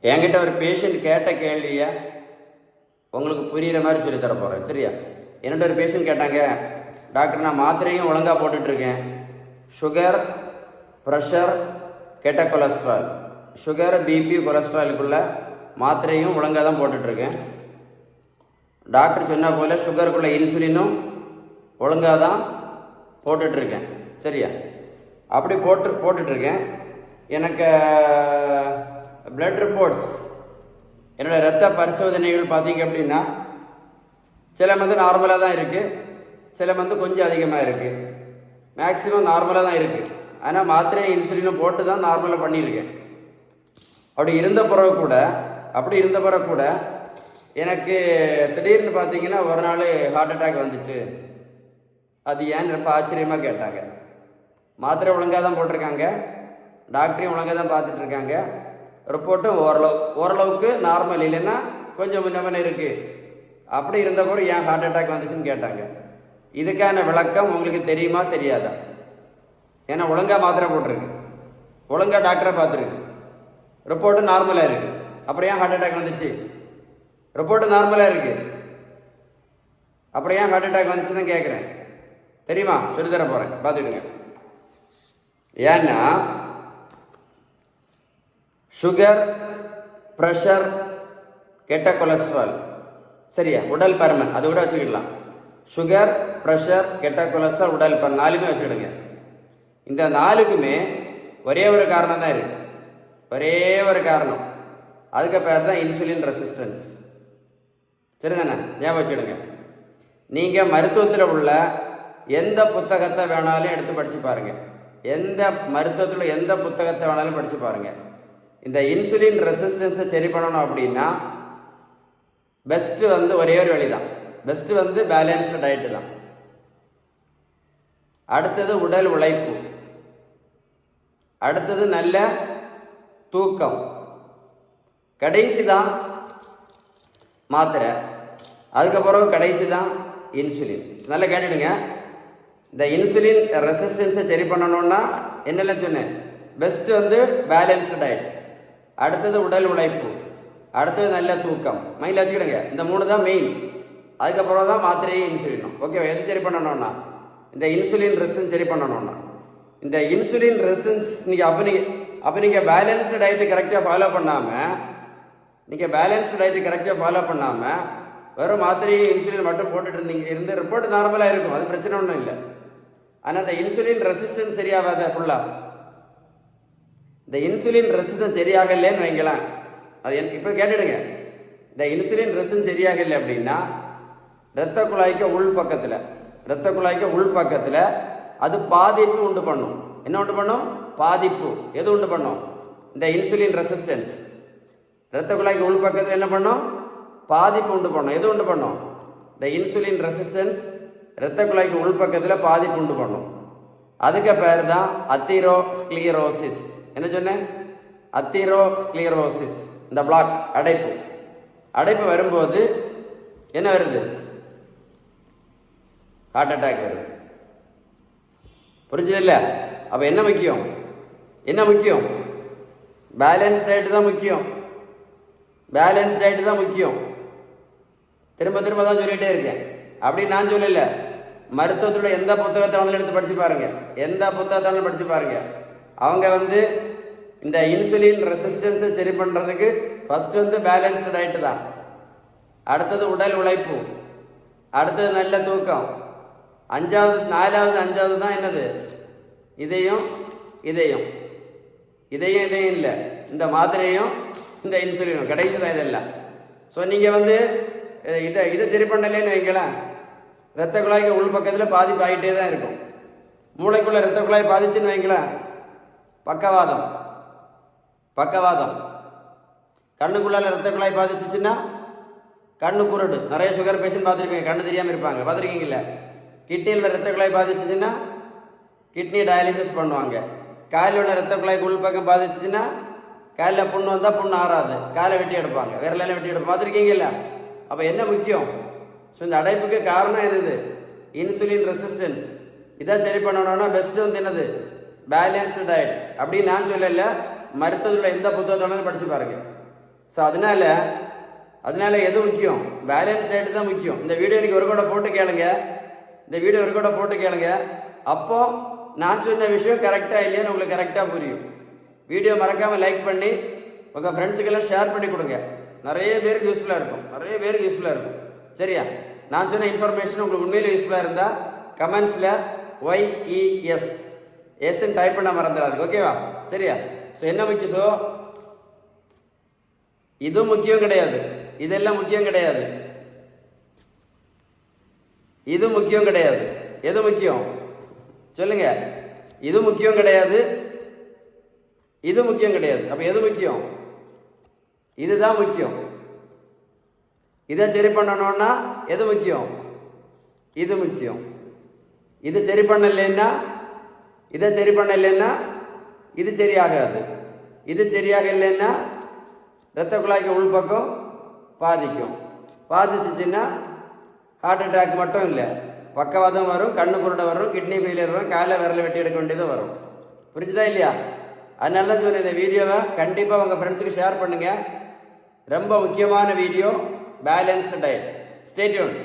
என்கிட்ட ஒரு பேஷண்ட் கேட்ட கேள்வியை உங்களுக்கு புரிகிற மாதிரி சொல்லி தர போகிறேன், சரியா? என்னட்ட ஒரு பேஷண்ட் கேட்டாங்க, டாக்டர் நான் மாத்திரையும் ஒழுங்காக போட்டுட்ருக்கேன், சுகர், ப்ரெஷர், கெட்ட கொலஸ்ட்ரால், சுகர், பிபி, கொலஸ்ட்ராலுக்குள்ள மாத்திரையும் ஒழுங்காக தான் போட்டுட்ருக்கேன். டாக்டர் சொன்ன போல் சுகருக்குள்ள இன்சுலினும் ஒழுங்காக தான் போட்டுட்ருக்கேன், சரியா? அப்படி போட்டுட்ருக்கேன். எனக்கு பிளட் ரிப்போர்ட்ஸ், என்னோடய இரத்த பரிசோதனைகள் பார்த்தீங்க அப்படின்னா சில மந்து நார்மலாக தான் இருக்குது, சில மந்து கொஞ்சம் அதிகமாக இருக்குது, மேக்ஸிமம் நார்மலாக தான் இருக்குது. ஆனால் மாத்திரையும் இன்சுலினும் போட்டு தான் நார்மலாக பண்ணியிருக்கேன். அப்படி இருந்த பிறகு கூட எனக்கு திடீர்னு பார்த்தீங்கன்னா ஒரு நாள் ஹார்ட் அட்டாக் வந்துட்டு. அது ஏன்னு ரொம்ப ஆச்சரியமாக கேட்டாங்க. மாத்திரை ஒழுங்காக தான் போட்டிருக்காங்க, டாக்டரையும் ஒழுங்காக தான் பார்த்துட்டு இருக்காங்க, ரிப்போர்ட்டும் ஓரளவுக்கு நார்மல், இல்லைன்னா கொஞ்சம் முன்ன இருக்குது. அப்படி இருந்தப்போ ஏன் ஹார்ட் அட்டாக் வந்துச்சுன்னு கேட்டாங்க. இதுக்கான விளக்கம் உங்களுக்கு தெரியுமா தெரியாதா? ஏன்னா ஒழுங்காக மாத்திரை போட்டிருக்கு, ஒழுங்காக டாக்டரை பார்த்துருக்கு, ரிப்போர்ட்டு நார்மலாக இருக்குது, அப்புறம் ஏன் ஹார்ட் அட்டாக் வந்துச்சு? ரிப்போர்ட்டு நார்மலாக இருக்குது, அப்புறம் ஏன் ஹார்ட் அட்டாக் வந்துச்சுன்னு தான் கேட்குறேன். தெரியுமா? சொல்லித்தர போகிறேன், பார்த்துக்கிடுங்க. ஏன்னா சுகர், ப்ரெஷர், கெட்ட கொலஸ்ட்ரால், சரியா? உடல் பருமன், அது கூட வச்சுக்கிடலாம். சுகர், ப்ரெஷர், கெட்ட கொலஸ்ட்ரால், உடல் பருமன், நாலுமே வச்சுக்கிடுங்க. இந்த நாலுக்குமே ஒரே ஒரு காரணம் தான் இருக்கு, ஒரே ஒரு காரணம். அதுக்கு பேர் தான் இன்சுலின் ரெசிஸ்டன்ஸ், சரிதானே? ஞாபகம் வச்சுடுங்க. நீங்கள் மருத்துவத்தில் உள்ள எந்த புத்தகத்தை வேணாலும் எடுத்து படித்து பாருங்கள், எந்த மருத்துவத்தில் எந்த புத்தகத்தை வேணாலும் படித்து பாருங்கள். இந்த இன்சுலின் ரெசிஸ்டன்ஸை சரி பண்ணணும் அப்படின்னா பெஸ்ட்டு ஒரே ஒரு வழி தான். பெஸ்ட்டு பேலன்ஸ்டு டயட்டு தான். அடுத்தது உடல் உழைப்பு, அடுத்தது நல்ல தூக்கம், கடைசி தான் மாத்திரை, அதுக்கப்புறம் கடைசி தான் இன்சுலின். நல்லா கேட்டுடுங்க. இந்த இன்சுலின் ரெசிஸ்டன்ஸை சரி பண்ணணும்னா என்னெல்லாம் சொன்னேன்? பெஸ்ட்டு பேலன்ஸ்டு டயட், அடுத்தது உடல் உழைப்பு, அடுத்தது நல்ல தூக்கம். மைண்டில் வச்சுக்கிடுங்க. இந்த மூணு தான் மெயின். அதுக்கப்புறம் தான் மாத்திரையும் இன்சுலினும். ஓகே, எது சரி பண்ணணும்னா இந்த இன்சுலின் ரெசிஸ்டன்ஸ் சரி பண்ணணும்னா இந்த இன்சுலின் ரெசிஸ்டன்ஸ் நீங்கள் பேலன்ஸ்டு டயட்டு கரெக்டாக ஃபாலோ பண்ணாமல் வெறும் மாத்திரையும் இன்சுலின் மட்டும் போட்டுட்டு இருந்து ரிப்போர்ட் நார்மலாக இருக்கும், அது பிரச்சனை ஒன்றும் இல்லை. ஆனால் இந்த இன்சுலின் ரெசிஸ்டன்ஸ் சரியாகாத ஃபுல்லாக இந்த இன்சுலின் ரெசிஸ்டன்ஸ் சரியாகலைன்னு வைங்களாம். அது இப்போ கேட்டுடுங்க. இந்த இன்சுலின் ரெசிஸ்டன்ஸ் சரியாகலை அப்படின்னா இரத்த குழாய்க்கு உள் பக்கத்தில் அது பாதிப்பு உண்டு பண்ணும். என்ன உண்டு பண்ணும்? பாதிப்பு. எது உண்டு பண்ணும்? இந்த இன்சுலின் ரெசிஸ்டன்ஸ் இரத்த குழாய்க்கு உள் பக்கத்தில் என்ன பண்ணும்? பாதிப்பு உண்டு பண்ணும். எது உண்டு பண்ணும்? இந்த இன்சுலின் ரெசிஸ்டன்ஸ் இரத்த குழாய்க்கு உள் பக்கத்தில் பாதிப்பு உண்டு பண்ணும். அதுக்கு பேர் தான் அத்தீரோஸ்க்ளீரோசிஸ். என்ன சொன்னேன்? அத்தீரோஸ்க்ளீரோசிஸ். இந்த பிளாக் அடைப்பு வரும்போது என்ன வருது? ஹார்ட் அட்டாக் வருது. புரிஞ்சதில்ல? அப்போ என்ன முக்கியம்? பேலன்ஸ் டயட்டு தான் முக்கியம். திரும்ப தான் சொல்லிகிட்டே இருக்கேன். அப்படின்னு நான் சொல்லலை. மருத்துவத்தில் எந்த புத்தகத்தை வேணாலும் எடுத்து படித்து பாருங்கள். அவங்க இந்த இன்சுலின் ரெசிஸ்டன்ஸை சரி பண்ணுறதுக்கு ஃபஸ்ட்டு பேலன்ஸ்டு டயட்டு தான், அடுத்தது உடல் உழைப்பு, அடுத்தது நல்ல தூக்கம், நாலாவது அஞ்சாவது தான் என்னது? இதயம் இல்லை, இந்த மாத்திரையும் இந்த இன்சுலினும், கடைசி தான் இதெல்லாம். ஸோ நீங்கள் இதை சரி பண்ணலேன்னு வைங்களேன், இரத்த குழாய்க்கு உள் பக்கத்தில் பாதிப்பு ஆகிட்டே தான் இருக்கும். மூளைக்குள்ள இரத்த குழாய் பாதிச்சுன்னு வைங்களேன், பக்கவாதம். கண்ணுக்குள்ளால இரத்த குழாய் பாதிச்சுன்னா கண்ணு குருடு. நிறைய சுகர் பேஷண்ட் பார்த்துருப்பீங்க, கண்ணு தெரியாமல் இருப்பாங்க, பார்த்துருக்கீங்கள? கிட்னியில் இரத்த குழாய் பாதிச்சுன்னா கிட்னி டயாலிசிஸ் பண்ணுவாங்க. காலில் உள்ள இரத்த குழாய்க்கு உள் பக்கம் பாதிச்சுன்னா காலில் புண்ணு வந்தால் புண்ணு ஆறாது, காலை வெட்டி எடுப்பாங்க, விரலெல்லாம் வெட்டி எடுப்பாங்க, பார்த்துருக்கீங்கள? அப்போ என்ன முக்கியம்? ஸோ இந்த அடைப்புக்கு காரணம் என்னது? Insulin resistance. இதை சரி பண்ணணும்னா பெஸ்ட்டு என்னது? Balanced diet. அப்படின்னு நான் சொல்லலை, மருத்துவத்தில் எந்த புத்தகத்தோட படித்து பாருங்கள். ஸோ அதனால எது முக்கியம்? பேலன்ஸ் டயட் தான் முக்கியம். இந்த வீடியோ எனக்கு ஒரு கூட போட்டு கேளுங்க, இந்த வீடியோ ஒரு கூட போட்டு கேளுங்க. அப்போ நான் சொன்ன விஷயம் கரெக்டாக இல்லையான்னு உங்களுக்கு கரெக்டாக புரியும். வீடியோ மறக்காமல் லைக் பண்ணி உங்கள் ஃப்ரெண்ட்ஸுக்கெல்லாம் ஷேர் பண்ணி கொடுங்க. நிறைய பேருக்கு யூஸ்ஃபுல்லாக இருக்கும். சரியா? நான் சொன்ன இன்ஃபர்மேஷன் உங்களுக்கு உண்மையிலே யூஸ்ஃபுல்லாக இருந்தால் கமெண்ட்ஸில் YES எஸ்ன்னு டைப் பண்ண மறந்துடாது. ஓகேவா? சரியா? ஸோ என்ன முக்கியம்? ஸோ இது முக்கியம் கிடையாது, இதெல்லாம் முக்கியம் கிடையாது, இது முக்கியம் கிடையாது. எது முக்கியம் சொல்லுங்க? இது முக்கியம் கிடையாது, இது முக்கியம் கிடையாது. அப்ப எது முக்கியம்? இதுதான் முக்கியம். இதை சரி பண்ணணும்னா எது முக்கியம்? இது முக்கியம். இது சரி பண்ணலைன்னா இது சரியாகாது. இது சரியாக இல்லைன்னா இரத்த குழாய்க்கு உள்பக்கம் பாதிச்சுன்னா ஹார்ட் அட்டாக் மட்டும் இல்லை, பக்கவாதம் வரும், கண்ணு குருடை வரும், கிட்னி ஃபெயிலியர் வரும், காலை விரலை வெட்டி எடுக்க வேண்டியதும் வரும். புரிஞ்சுதா இல்லையா? அதனால தான் சொன்னேன், இந்த வீடியோவை கண்டிப்பாக உங்கள் ஃப்ரெண்ட்ஸுக்கு ஷேர் பண்ணுங்கள். ரொம்ப முக்கியமான video, balanced diet. Stay tune.